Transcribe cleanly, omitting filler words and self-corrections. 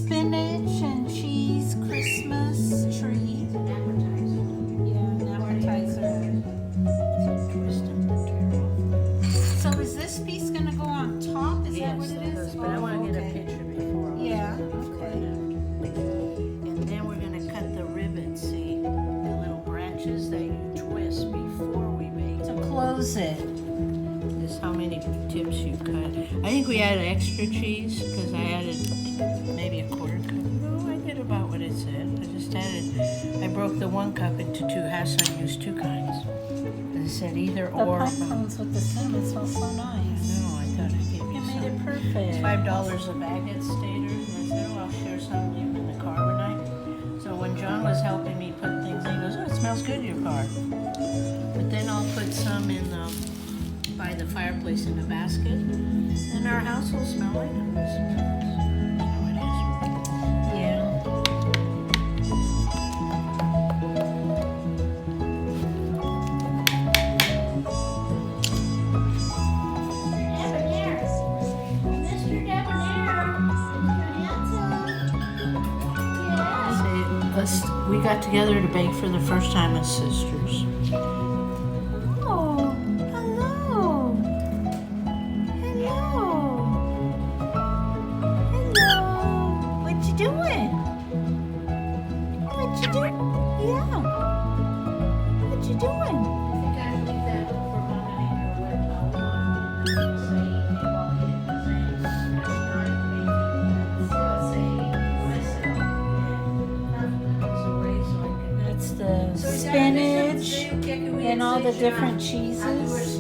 spinach and cheese Christmas tree. It's an appetizer. Yeah, an appetizer. Twist them to tear off. So is this piece gonna go on top? Is that what it is? But I want to get a okay. picture before. Yeah, okay. And then we're going to cut the rivets, see? The little branches that you twist before we bake. To close it. This is how many tips you cut. I think we added extra cheese because I added maybe a quarter cup. No, I did about what it said. I just added, I broke the 1 cup into 2 halves, so I used 2 kinds. And it said either The or. pie cones with the cinnamon smells so nice. No, I thought I gave you You some. made it perfect. It's $5 a bag at Stater's, and I said, oh, I'll share some leave in the car one night. So when John was helping me put things in, he goes, oh, it smells good in your car. But then I'll put some in by the fireplace in a basket, and our house will smell like this. That's how it is. Yeah. We got together to bake for the first time as sisters. Oh, hello. Hello. Hello. What you doing? What you doing? Yeah. What you doing? I think I leave that for Mom and her wet That's the spinach and all the different cheeses.